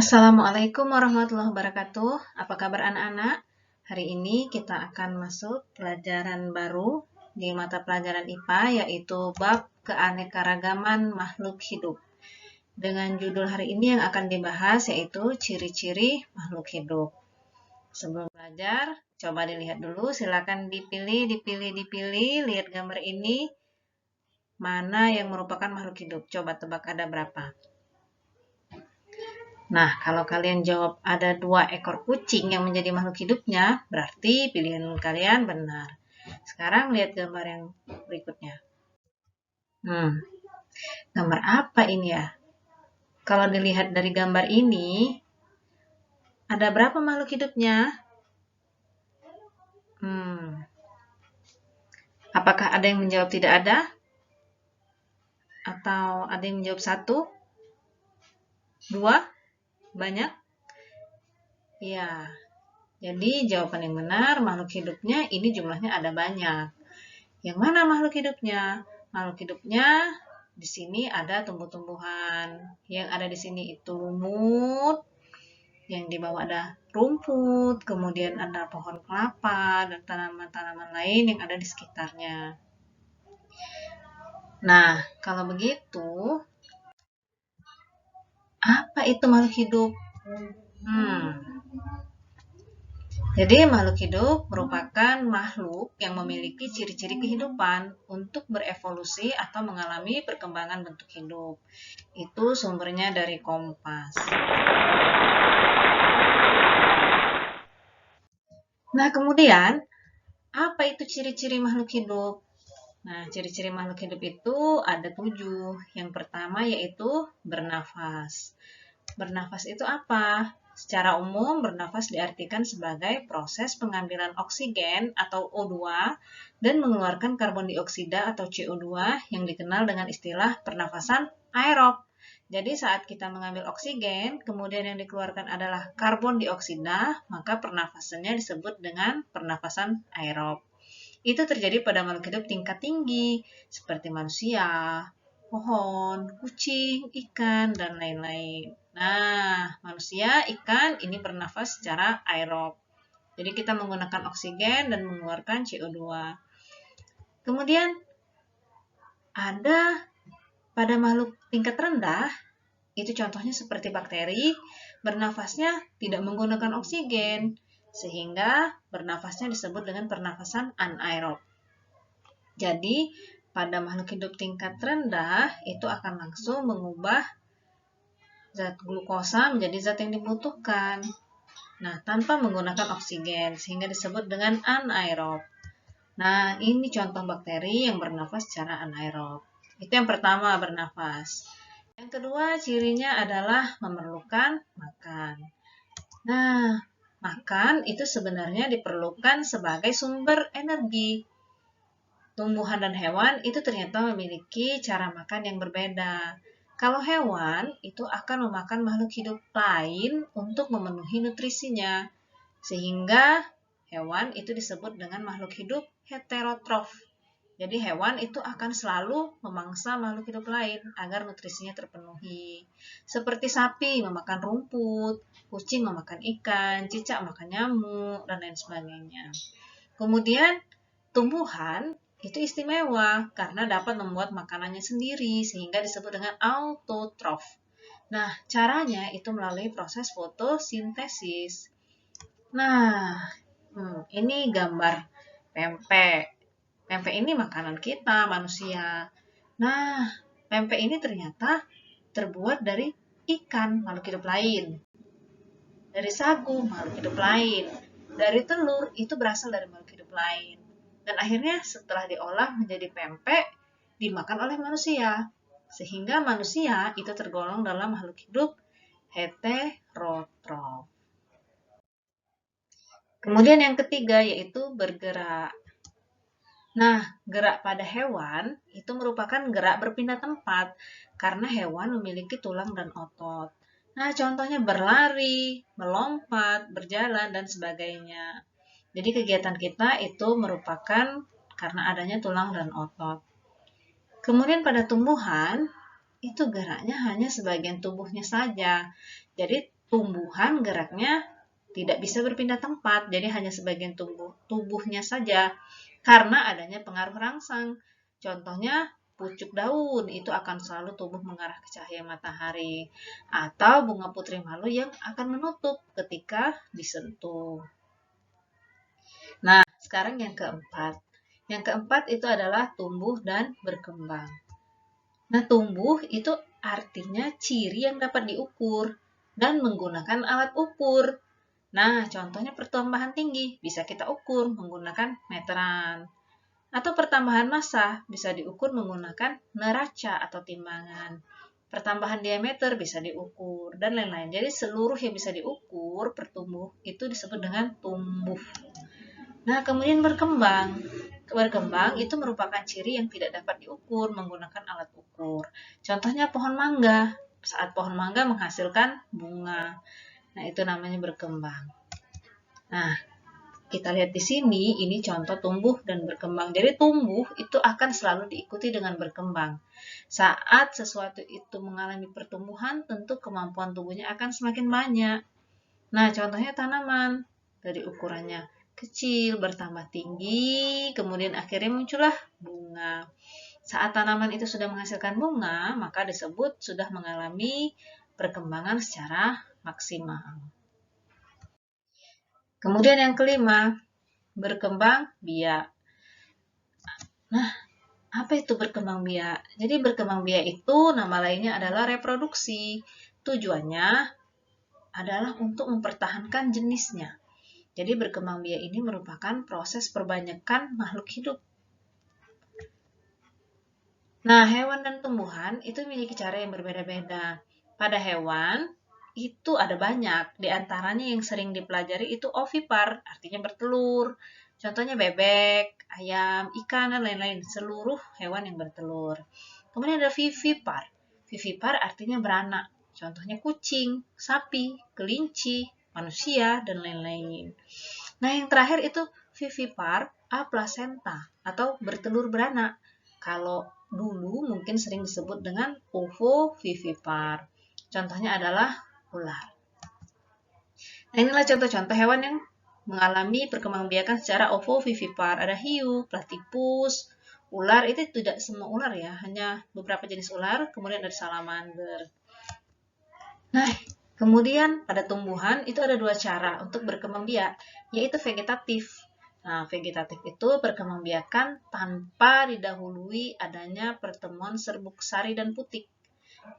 Assalamualaikum warahmatullahi wabarakatuh. Apa kabar anak-anak? Hari ini kita akan masuk pelajaran baru di mata pelajaran IPA, yaitu bab keanekaragaman makhluk hidup. Dengan judul hari ini yang akan dibahas yaitu ciri-ciri makhluk hidup. Sebelum belajar, coba dilihat dulu, silakan dipilih, lihat gambar ini. Mana yang merupakan makhluk hidup? Coba tebak ada berapa? Nah, kalau kalian jawab ada 2 ekor kucing yang menjadi makhluk hidupnya, berarti pilihan kalian benar. Sekarang lihat gambar yang berikutnya. Gambar apa ini ya? Kalau dilihat dari gambar ini, ada berapa makhluk hidupnya? Apakah ada yang menjawab tidak ada? Atau ada yang menjawab 1? 2? Banyak? Ya, jadi jawaban yang benar, makhluk hidupnya ini jumlahnya ada banyak. Yang mana makhluk hidupnya? Makhluk hidupnya di sini ada tumbuh-tumbuhan. Yang ada di sini itu lumut, yang di bawah ada rumput, kemudian ada pohon kelapa dan tanaman-tanaman lain yang ada di sekitarnya. Nah, kalau begitu, apa itu makhluk hidup? Jadi makhluk hidup merupakan makhluk yang memiliki ciri-ciri kehidupan untuk berevolusi atau mengalami perkembangan bentuk hidup. Itu sumbernya dari Kompas. Nah, kemudian apa itu ciri-ciri makhluk hidup? Nah, ciri-ciri makhluk hidup itu ada 7. Yang pertama yaitu bernafas. Bernafas itu apa? Secara umum, bernafas diartikan sebagai proses pengambilan oksigen atau O2 dan mengeluarkan karbon dioksida atau CO2 yang dikenal dengan istilah pernafasan aerob. Jadi saat kita mengambil oksigen, kemudian yang dikeluarkan adalah karbon dioksida, maka pernafasannya disebut dengan pernafasan aerob. Itu terjadi pada makhluk hidup tingkat tinggi, seperti manusia, pohon, kucing, ikan, dan lain-lain. Nah, manusia, ikan ini bernafas secara aerob. Jadi kita menggunakan oksigen dan mengeluarkan CO2. Kemudian ada pada makhluk tingkat rendah, itu contohnya seperti bakteri, bernafasnya tidak menggunakan oksigen, sehingga bernafasnya disebut dengan pernafasan anaerob. Jadi, pada makhluk hidup tingkat rendah, itu akan langsung mengubah zat glukosa menjadi zat yang dibutuhkan. Nah, tanpa menggunakan oksigen, sehingga disebut dengan anaerob. Nah, ini contoh bakteri yang bernafas secara anaerob. Itu yang pertama, bernafas. Yang kedua, cirinya adalah memerlukan makan. Nah, makan itu sebenarnya diperlukan sebagai sumber energi. Tumbuhan dan hewan itu ternyata memiliki cara makan yang berbeda. Kalau hewan itu akan memakan makhluk hidup lain untuk memenuhi nutrisinya. Sehingga hewan itu disebut dengan makhluk hidup heterotrof. Jadi hewan itu akan selalu memangsa makhluk hidup lain agar nutrisinya terpenuhi. Seperti sapi memakan rumput, kucing memakan ikan, cicak makan nyamuk, dan lain sebagainya. Kemudian tumbuhan itu istimewa karena dapat membuat makanannya sendiri sehingga disebut dengan autotrof. Nah, caranya itu melalui proses fotosintesis. Nah, ini gambar pempek. Pempek ini makanan kita, manusia. Nah, pempek ini ternyata terbuat dari ikan, makhluk hidup lain. Dari sagu, makhluk hidup lain. Dari telur, itu berasal dari makhluk hidup lain. Dan akhirnya setelah diolah menjadi pempek, dimakan oleh manusia. Sehingga manusia itu tergolong dalam makhluk hidup heterotrof. Kemudian yang ketiga yaitu bergerak. Nah, gerak pada hewan itu merupakan gerak berpindah tempat karena hewan memiliki tulang dan otot. Nah, contohnya berlari, melompat, berjalan, dan sebagainya. Jadi kegiatan kita itu merupakan karena adanya tulang dan otot. Kemudian pada tumbuhan, itu geraknya hanya sebagian tubuhnya saja. Jadi tumbuhan geraknya tidak bisa berpindah tempat, jadi hanya sebagian tubuhnya saja karena adanya pengaruh rangsang. Contohnya pucuk daun itu akan selalu tumbuh mengarah ke cahaya matahari, atau bunga putri malu yang akan menutup ketika disentuh. Nah, sekarang yang keempat. Yang keempat itu adalah tumbuh dan berkembang. Nah, tumbuh itu artinya ciri yang dapat diukur dan menggunakan alat ukur. Nah, contohnya pertambahan tinggi bisa kita ukur menggunakan meteran. Atau pertambahan massa bisa diukur menggunakan neraca atau timbangan. Pertambahan diameter bisa diukur, dan lain-lain. Jadi seluruh yang bisa diukur pertumbuh itu disebut dengan tumbuh. Nah, kemudian berkembang. Berkembang itu merupakan ciri yang tidak dapat diukur menggunakan alat ukur. Contohnya pohon mangga. Saat pohon mangga menghasilkan bunga. Nah, itu namanya berkembang. Nah, kita lihat di sini, ini contoh tumbuh dan berkembang. Jadi tumbuh itu akan selalu diikuti dengan berkembang. Saat sesuatu itu mengalami pertumbuhan, tentu kemampuan tubuhnya akan semakin banyak. Nah, contohnya tanaman. Dari ukurannya kecil, bertambah tinggi, kemudian akhirnya muncullah bunga. Saat tanaman itu sudah menghasilkan bunga, maka disebut sudah mengalami perkembangan secara maksimal. Kemudian yang kelima, berkembang biak. Nah, apa itu berkembang biak? Jadi berkembang biak itu nama lainnya adalah reproduksi. Tujuannya adalah untuk mempertahankan jenisnya. Jadi berkembang biak ini merupakan proses perbanyakan makhluk hidup. Nah, hewan dan tumbuhan itu memiliki cara yang berbeda-beda. Pada hewan, itu ada banyak. Di antaranya yang sering dipelajari itu ovipar, artinya bertelur. Contohnya bebek, ayam, ikan, dan lain-lain. Seluruh hewan yang bertelur. Kemudian ada vivipar. Vivipar artinya beranak. Contohnya kucing, sapi, kelinci, manusia, dan lain-lain. Nah, yang terakhir itu vivipar aplacenta atau bertelur beranak. Kalau dulu mungkin sering disebut dengan ovovivipar. Contohnya adalah ular. Nah, inilah contoh-contoh hewan yang mengalami perkembangbiakan secara ovovivipar. Ada hiu, platypus, ular. Itu tidak semua ular ya, hanya beberapa jenis ular. Kemudian ada salamander. Nah, kemudian pada tumbuhan itu ada dua cara untuk berkembang biak, yaitu vegetatif. Nah, vegetatif itu perkembangbiakan tanpa didahului adanya pertemuan serbuk sari dan putik.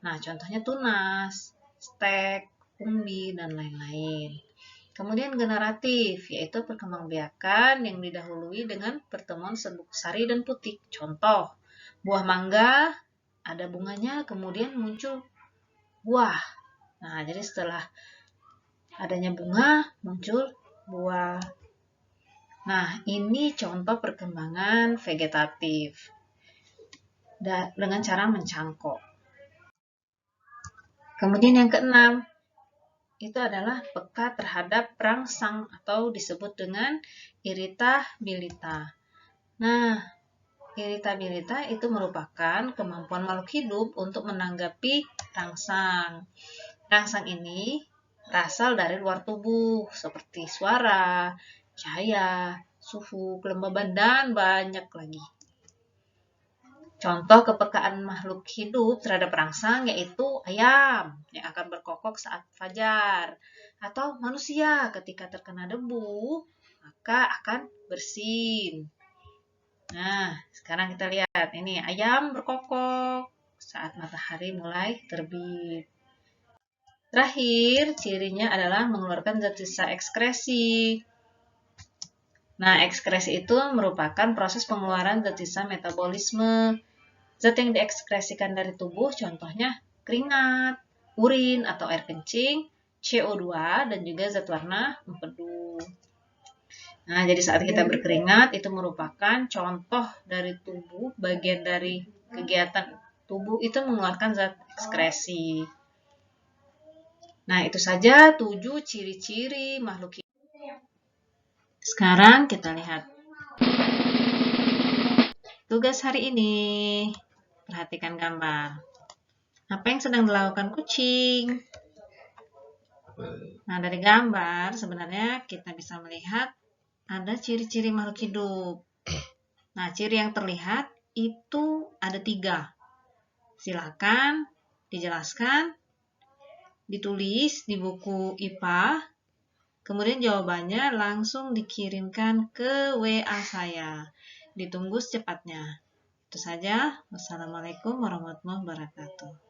Nah, contohnya tunas, stek, umbi, dan lain-lain. Kemudian generatif, yaitu perkembangbiakan yang didahului dengan pertemuan serbuk sari dan putik. Contoh, buah mangga ada bunganya, kemudian muncul buah. Nah, jadi setelah adanya bunga, muncul buah. Nah, ini contoh perkembangan vegetatif dengan cara mencangkok. Kemudian yang keenam, itu adalah peka terhadap rangsang atau disebut dengan iritabilitas. Nah, iritabilitas itu merupakan kemampuan makhluk hidup untuk menanggapi rangsang. Rangsang ini berasal dari luar tubuh, seperti suara, cahaya, suhu, kelembaban, dan banyak lagi. Contoh kepekaan makhluk hidup terhadap rangsang yaitu ayam yang akan berkokok saat fajar, atau manusia ketika terkena debu maka akan bersin. Nah, sekarang kita lihat ini ayam berkokok saat matahari mulai terbit. Terakhir, cirinya adalah mengeluarkan zat sisa ekskresi. Nah, ekskresi itu merupakan proses pengeluaran zat sisa metabolisme. Zat yang diekskresikan dari tubuh contohnya keringat, urin atau air kencing, CO2, dan juga zat warna empedu. Nah, jadi saat kita berkeringat itu merupakan contoh dari tubuh, bagian dari kegiatan tubuh itu mengeluarkan zat ekskresi. Nah, itu saja 7 ciri-ciri makhluk hidup. Sekarang kita lihat tugas hari ini. Perhatikan gambar. Apa yang sedang dilakukan kucing? Nah, dari gambar sebenarnya kita bisa melihat ada ciri-ciri makhluk hidup. Nah, ciri yang terlihat itu ada 3. Silakan dijelaskan, ditulis di buku IPA, kemudian jawabannya langsung dikirimkan ke WA saya. Ditunggu secepatnya. Itu saja. Wassalamualaikum warahmatullahi wabarakatuh.